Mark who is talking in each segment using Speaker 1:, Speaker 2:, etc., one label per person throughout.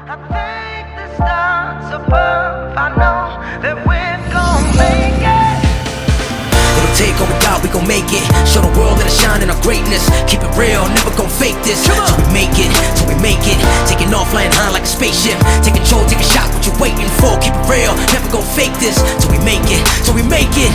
Speaker 1: I thank the stars above. I know that we're gonna make it.
Speaker 2: It'll take all we got, we gon' make it. Show the world that I shine in our greatness. Keep it real, never gon' fake this. Till we make it, till we make it. Taking off, flying high like a spaceship. Take control, take a shot, what you waiting for? Keep it real, never gon' fake this. Till we make it, till we make it.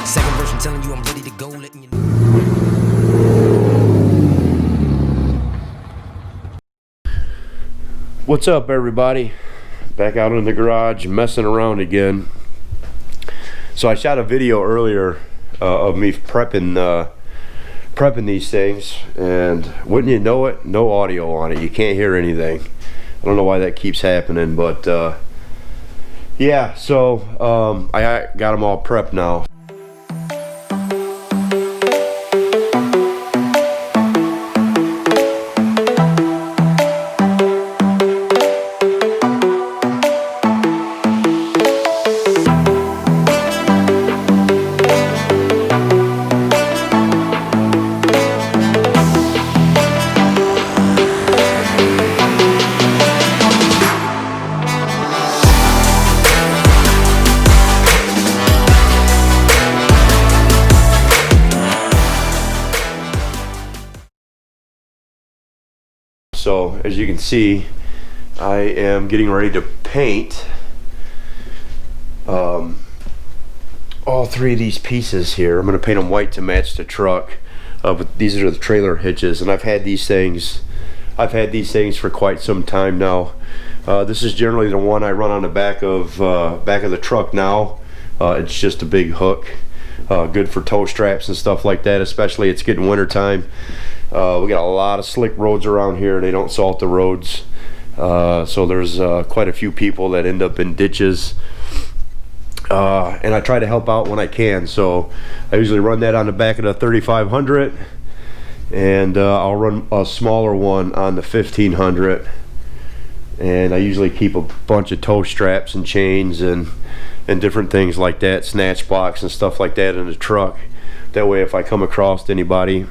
Speaker 2: Second verse, I'm telling you I'm ready to go, letting you know.
Speaker 3: What's up, everybody? Back out in the garage messing around again. So I shot a video earlier of me prepping these things, and wouldn't you know it, no audio on it. You can't hear anything. I don't know why that keeps happening, but yeah, so I got them all prepped now. So as you can see, I am getting ready to paint all three of these pieces here. I'm going to paint them white to match the truck. But these are the trailer hitches, and I've had these things for quite some time now. This is generally the one I run on the back of the truck now. It's just a big hook, good for tow straps and stuff like that. Especially it's getting winter time. We got a lot of slick roads around here. They don't salt the roads, so there's quite a few people that end up in ditches, and I try to help out when I can. So I usually run that on the back of the 3500, and I'll run a smaller one on the 1500, and I usually keep a bunch of tow straps and chains and different things like that, snatch blocks and stuff like that in the truck. That way if I come across anybody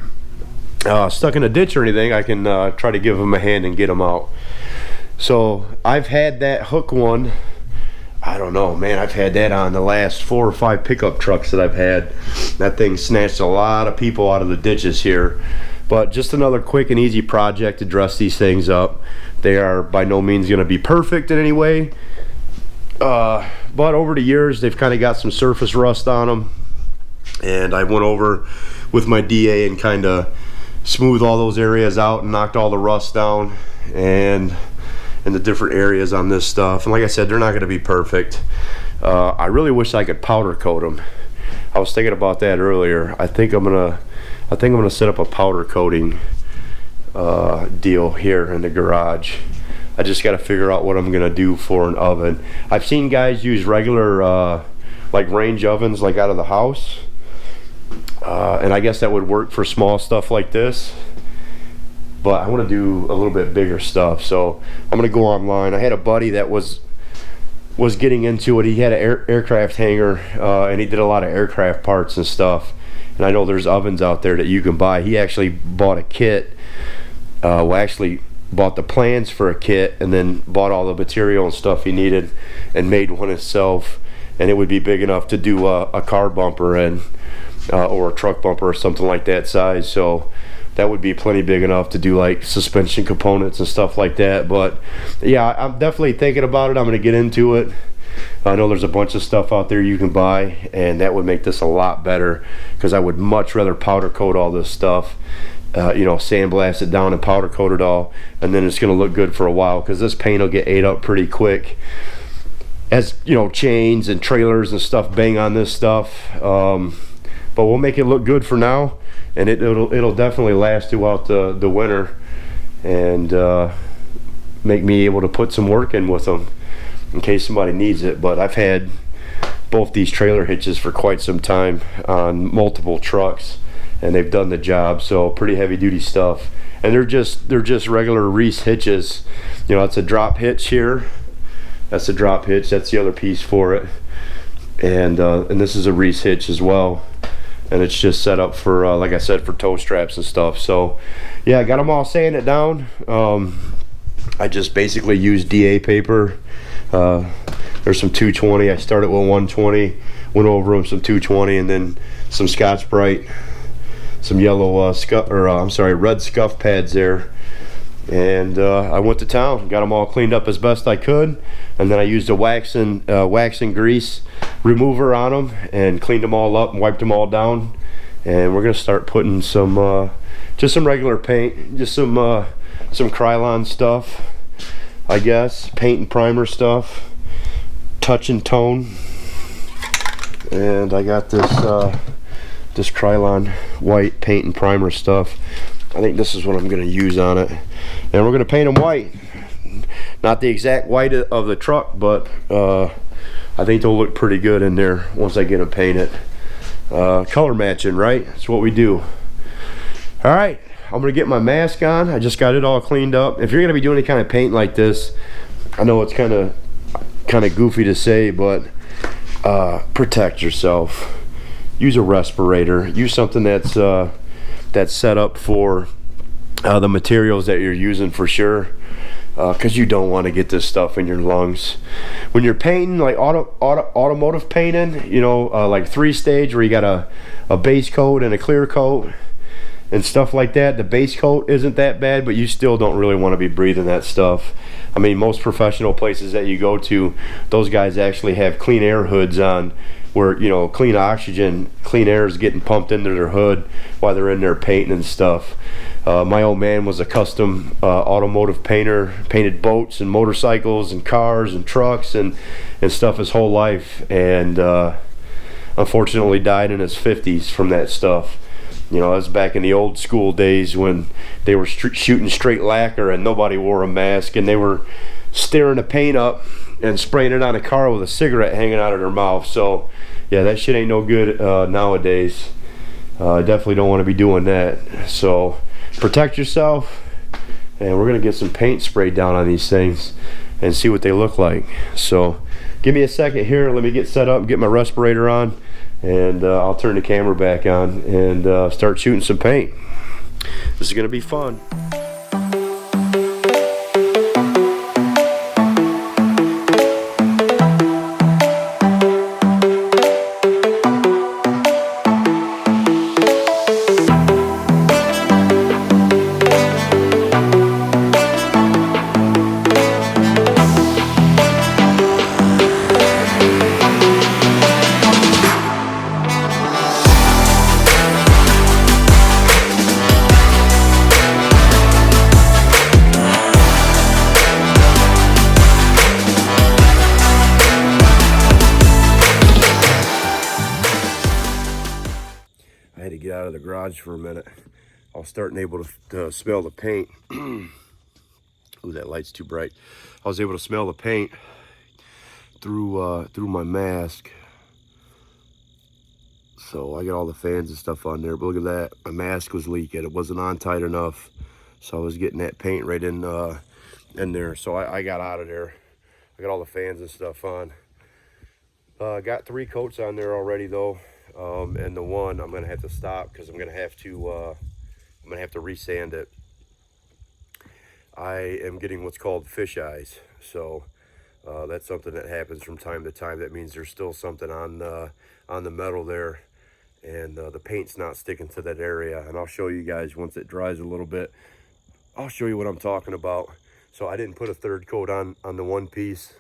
Speaker 3: stuck in a ditch or anything, I can try to give them a hand and get them out. So I've had that hook one, I don't know, man, I've had that on the last 4 or 5 pickup trucks that I've had. That thing snatched a lot of people out of the ditches here. But just another quick and easy project to dress these things up. They are by no means going to be perfect in any way, but over the years they've kind of got some surface rust on them, and I went over with my DA and kind of smooth all those areas out and knocked all the rust down and the different areas on this stuff. And like I said, they're not going to be perfect. I really wish I could powder coat them. I was thinking about that earlier. I think I'm gonna set up a powder coating deal here in the garage. I just got to figure out what I'm gonna do for an oven. I've seen guys use regular like range ovens, like out of the house. And I guess that would work for small stuff like this, but I want to do a little bit bigger stuff, so I'm gonna go online. I had a buddy that was getting into it. He had an aircraft hangar, and he did a lot of aircraft parts and stuff, and I know there's ovens out there that you can buy. He actually bought a kit, actually bought the plans for a kit, and then bought all the material and stuff he needed and made one himself, and it would be big enough to do a car bumper and or a truck bumper or something like that size. So that would be plenty big enough to do like suspension components and stuff like that. But yeah, I'm definitely thinking about it. I'm going to get into it. I know there's a bunch of stuff out there you can buy, and that would make this a lot better, because I would much rather powder coat all this stuff, you know, sandblast it down and powder coat it all, and then it's going to look good for a while, because this paint will get ate up pretty quick as, you know, chains and trailers and stuff bang on this stuff. But we'll make it look good for now, and it'll definitely last throughout the winter, and make me able to put some work in with them in case somebody needs it. But I've had both these trailer hitches for quite some time on multiple trucks, and they've done the job. So pretty heavy duty stuff, and they're just regular Reese hitches. You know, it's a drop hitch here. That's a drop hitch. That's the other piece for it, and this is a Reese hitch as well. And it's just set up for, like I said, for tow straps and stuff. So yeah, I got them all sanded down. I just basically use DA paper. There's some 220. I started with 120, went over them some 220, and then some Scotch-Brite, some yellow red scuff pads there. And I went to town, got them all cleaned up as best I could, and then I used a wax and grease remover on them and cleaned them all up and wiped them all down. And we're gonna start putting some just some regular paint, just some Krylon stuff, I guess, paint and primer stuff, touch and tone. And I got this this Krylon white paint and primer stuff. I think this is what I'm going to use on it, and we're going to paint them white. Not the exact white of the truck, but I think they'll look pretty good in there once I get them painted. Color matching, right? That's what we do. All right, I'm going to get my mask on. I just got it all cleaned up. If you're going to be doing any kind of paint like this, I know it's kind of goofy to say, but protect yourself. Use a respirator. Use something that's set up for the materials that you're using for sure, because you don't want to get this stuff in your lungs. When you're painting, like automotive painting, you know, like 3-stage where you got a base coat and a clear coat and stuff like that, the base coat isn't that bad, but you still don't really want to be breathing that stuff. I mean, most professional places that you go to, those guys actually have clean air hoods on, where, you know, clean oxygen, clean air is getting pumped into their hood while they're in there painting and stuff. My old man was a custom automotive painter, painted boats and motorcycles and cars and trucks and stuff his whole life, and unfortunately died in his 50s from that stuff. You know, that was back in the old school days when they were shooting straight lacquer and nobody wore a mask, and they were stirring the paint up and spraying it on a car with a cigarette hanging out of their mouth. So yeah, that shit ain't no good nowadays. Definitely don't want to be doing that. So protect yourself, and we're gonna get some paint sprayed down on these things and see what they look like. So give me a second here, let me get set up and get my respirator on, and I'll turn the camera back on and start shooting some paint. This is gonna be fun. Out of the garage for a minute. I was starting able to smell the paint. Ooh, that light's too bright. I was able to smell the paint through my mask. So I got all the fans and stuff on there, but look at that, my mask was leaking. It wasn't on tight enough, so I was getting that paint right in there. So I got out of there. I got all the fans and stuff on. Got 3 coats on there already though. And the one I'm gonna have to stop because I'm gonna have to resand it. I am getting what's called fish eyes, so that's something that happens from time to time. That means there's still something on the metal there, and the paint's not sticking to that area. And I'll show you guys once it dries a little bit. I'll show you what I'm talking about. So I didn't put a 3rd coat on the one piece.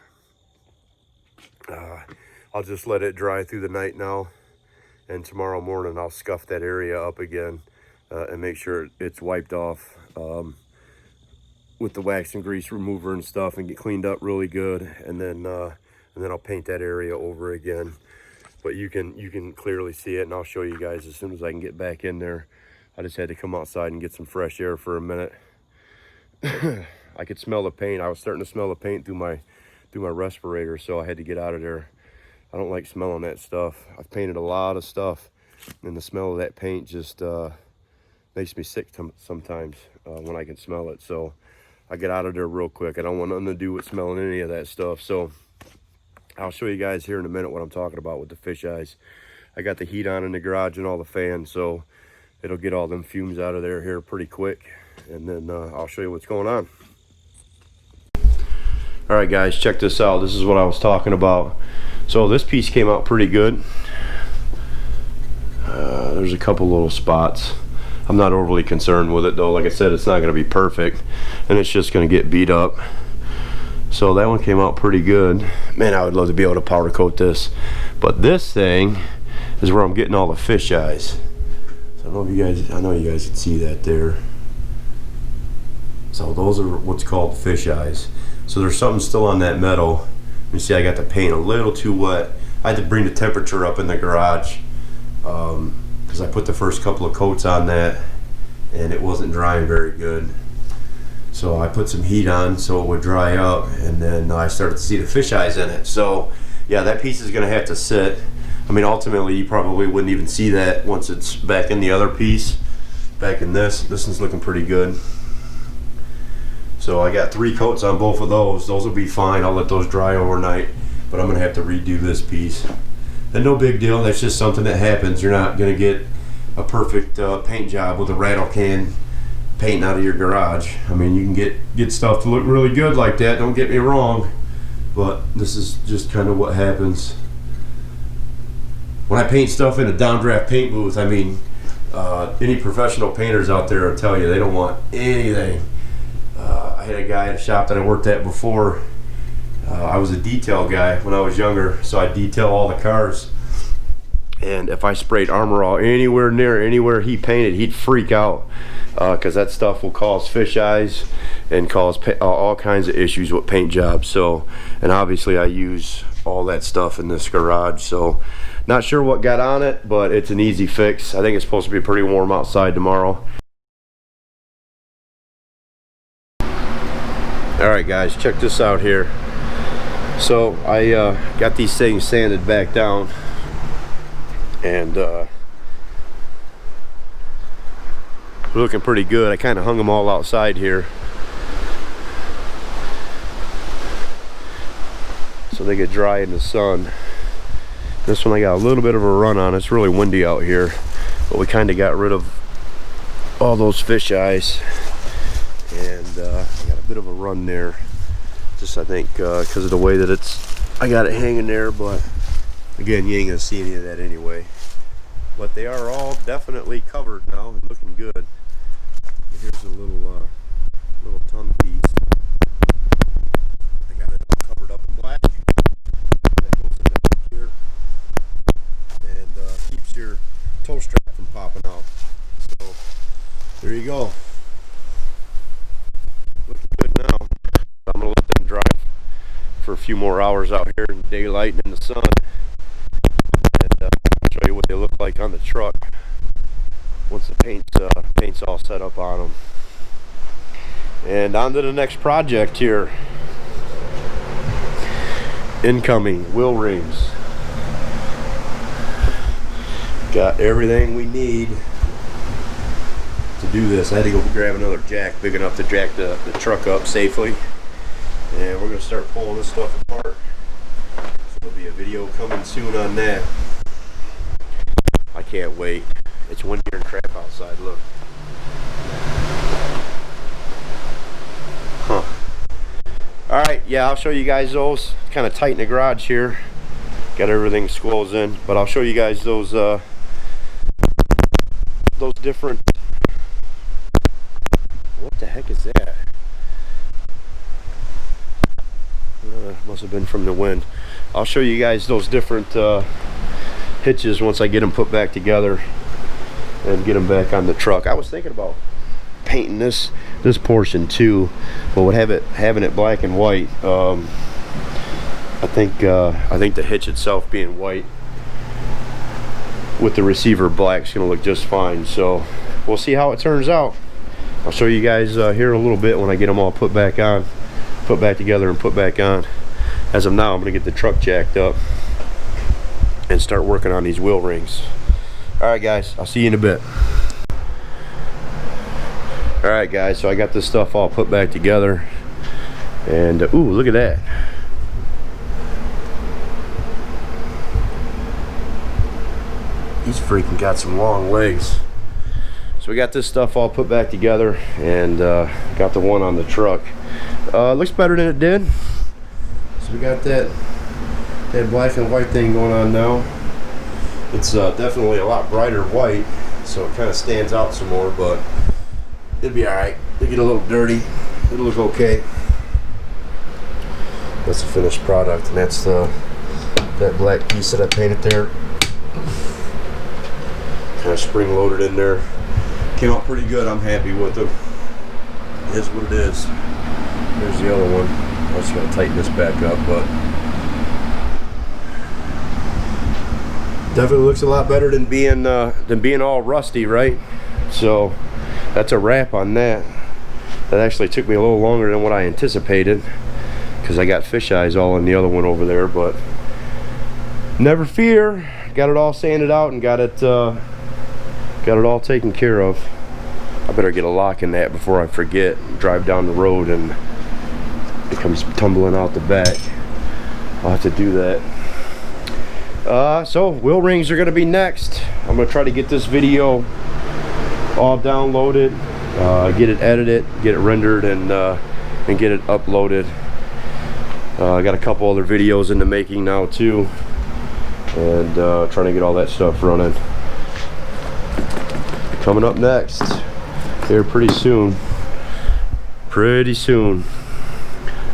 Speaker 3: I'll just let it dry through the night now. And tomorrow morning I'll scuff that area up again and make sure it's wiped off with the wax and grease remover and stuff, and get cleaned up really good. And then I'll paint that area over again. But you can clearly see it, and I'll show you guys as soon as I can get back in there. I just had to come outside and get some fresh air for a minute. I could smell the paint. I was starting to smell the paint through my respirator, so I had to get out of there. I don't like smelling that stuff. I've painted a lot of stuff, and the smell of that paint just makes me sick sometimes when I can smell it. So I get out of there real quick. I don't want nothing to do with smelling any of that stuff. So I'll show you guys here in a minute what I'm talking about with the fish eyes. I got the heat on in the garage and all the fans, so it'll get all them fumes out of there here pretty quick. And then I'll show you what's going on. Alright guys, check this out. This is what I was talking about. So this piece came out pretty good. There's a couple little spots. I'm not overly concerned with it though. Like I said, it's not going to be perfect, and it's just going to get beat up. So that one came out pretty good. Man, I would love to be able to powder coat this. But this thing is where I'm getting all the fish eyes. So I don't know if you guys, I know you guys can see that there. So those are what's called fish eyes. So there's something still on that metal. You see I got the paint a little too wet. I had to bring the temperature up in the garage because I put the first couple of coats on that and it wasn't drying very good. So I put some heat on so it would dry up, and then I started to see the fish eyes in it. So yeah, that piece is gonna have to sit. I mean, ultimately you probably wouldn't even see that once it's back in the other piece. Back in this one's looking pretty good. So I got 3 coats on both of those. Those will be fine. I'll let those dry overnight, but I'm gonna have to redo this piece. And no big deal, that's just something that happens. You're not gonna get a perfect paint job with a rattle can painting out of your garage. I mean, you can get stuff to look really good like that, don't get me wrong, but this is just kind of what happens. When I paint stuff in a downdraft paint booth, I mean, any professional painters out there will tell you they don't want anything. I had a guy at a shop that I worked at before. I was a detail guy when I was younger, so I detail all the cars. And if I sprayed Armor All anywhere near anywhere he painted, he'd freak out because that stuff will cause fish eyes and cause all kinds of issues with paint jobs. So, and obviously I use all that stuff in this garage. So, not sure what got on it, but it's an easy fix. I think it's supposed to be pretty warm outside tomorrow. Alright guys, check this out here. So I got these things sanded back down, and looking pretty good. I kind of hung them all outside here so they get dry in the sun. This one I got a little bit of a run on. It's really windy out here, but we kind of got rid of all those fish eyes, and I got a bit of a run there. Just I think because of the way that I got it hanging there, but again, you ain't gonna see any of that anyway. But they are all definitely covered now and looking good. Here's a little tongue piece. I got it covered up in black. That goes in the back here and keeps your toe strap from popping out. So there you go. Looking good now. I'm gonna let them dry for a few more hours out here in daylight and in the sun, and I'll show you what they look like on the truck once the paint's all set up on them. And on to the next project here. Incoming wheel rings. Got everything we need to do this. I had to go grab another jack big enough to jack the truck up safely. And we're going to start pulling this stuff apart. So there'll be a video coming soon on that. I can't wait. It's windy and crap outside, look. Huh. Alright, yeah, I'll show you guys those. It's kind of tight in the garage here. Got everything squoze in. But I'll show you guys those different... What the heck is that? Must have been from the wind. I'll show you guys those different hitches once I get them put back together and get them back on the truck. I was thinking about painting this portion too, but would having it black and white. I think the hitch itself being white with the receiver black is going to look just fine. So we'll see how it turns out. I'll show you guys here in a little bit when I get them all put back together and put back on. As of now, I'm going to get the truck jacked up and start working on these wheel rings. Alright guys, I'll see you in a bit. Alright guys, so I got this stuff all put back together, and ooh, look at that. He's freaking got some long legs. So we got this stuff all put back together, and got the one on the truck. Looks better than it did. So we got that black and white thing going on now. It's definitely a lot brighter white, so it kind of stands out some more, but it'll be alright. It'll get a little dirty. It'll look okay. That's the finished product, and that's that black piece that I painted there. Kind of spring loaded in there. Came out pretty good. I'm happy with them. It is what it is. There's the other one. I just gotta tighten this back up, but definitely looks a lot better than being all rusty, right? So that's a wrap on that. That actually took me a little longer than what I anticipated, because I got fish eyes all in the other one over there, but never fear. Got it all sanded out and got it all taken care of. I better get a lock in that before I forget. Drive down the road and it comes tumbling out the back. I'll have to do that. So wheel rings are going to be next. I'm going to try to get this video all downloaded, get it edited, get it rendered, and get it uploaded. I got a couple other videos in the making now too, and trying to get all that stuff running. Coming up next here pretty soon.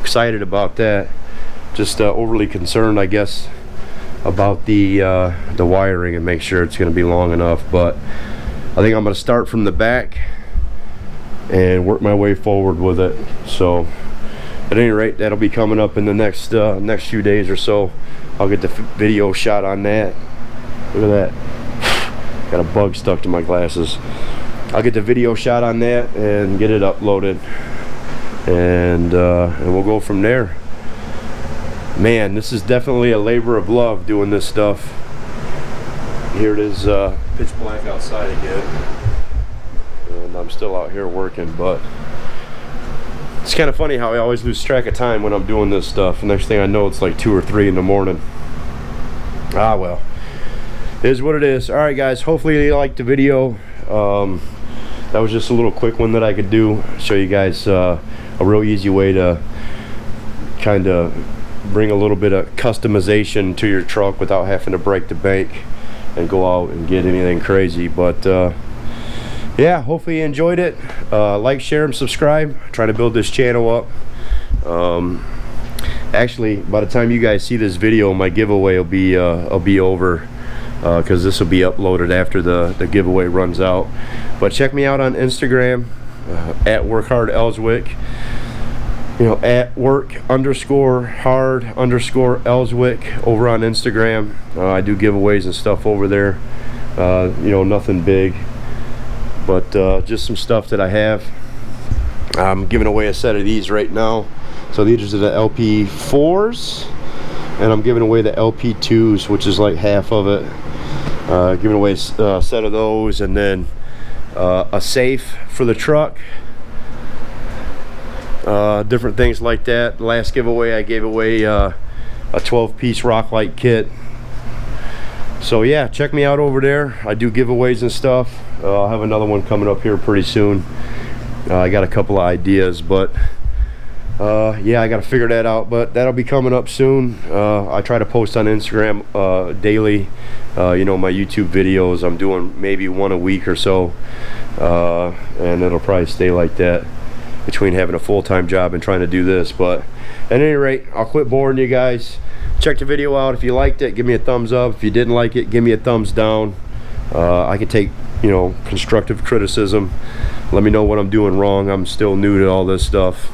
Speaker 3: Excited about that. Just overly concerned, I guess, about the wiring and make sure it's going to be long enough. But I think I'm going to start from the back and work my way forward with it. So at any rate, that'll be coming up in the next few days or so. I'll get the video shot on that. Look at that. Got a bug stuck to my glasses. I'll get the video shot on that and get it uploaded, and we'll go from there. Man, this is definitely a labor of love doing this stuff. Here it is, pitch black outside again, and I'm still out here working, but it's kind of funny how I always lose track of time when I'm doing this stuff. Next thing I know, it's like 2 or 3 in the morning. Ah well, it is what it is. All right guys, hopefully you liked the video. That was just a little quick one that I could do, show you guys a real easy way to kind of bring a little bit of customization to your truck without having to break the bank and go out and get anything crazy. But yeah, hopefully you enjoyed it. Like, share, and subscribe. Trying to build this channel up. Actually, by the time you guys see this video, my giveaway will be over, because this will be uploaded after the giveaway runs out. But check me out on Instagram, at workhardelswick. You know, at work_hard_Elswick over on Instagram. I do giveaways and stuff over there. You know, nothing big, but just some stuff that I have. I'm giving away a set of these right now. So these are the LP4s, and I'm giving away the LP2s, which is like half of it. Giving away a set of those, and then a safe for the truck. Different things like that. The last giveaway, I gave away a 12-piece rock light kit. So yeah, check me out over there. I do giveaways and stuff. I'll have another one coming up here pretty soon. I got a couple of ideas, but yeah, I got to figure that out, but that'll be coming up soon. I try to post on Instagram daily. You know, my YouTube videos, I'm doing maybe one a week or so, and it'll probably stay like that between having a full-time job and trying to do this. But at any rate, I'll quit boring you guys. Check the video out. If you liked it, give me a thumbs up. If you didn't like it, give me a thumbs down. I can take, you know, constructive criticism. Let me know what I'm doing wrong. I'm still new to all this stuff,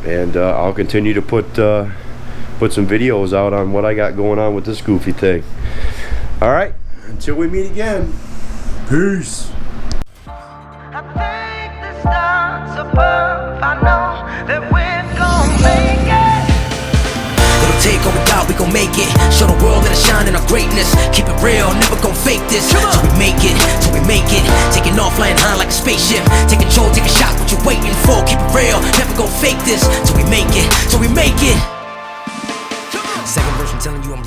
Speaker 3: and I'll continue to put some videos out on what I got going on with this goofy thing. All right, until we meet again, peace.
Speaker 1: I thank the stars above. I know that we're gonna make it.
Speaker 2: Gonna take all we got, we gon' make it. Show the world that I shine in our greatness. Keep it real, never gon' fake this. Till we make it, till we make it. Taking off, flying high like a spaceship. Take control, take a shot, what you waiting for? Keep it real, never gon' fake this. Till we make it, till we make it. Second version telling you I'm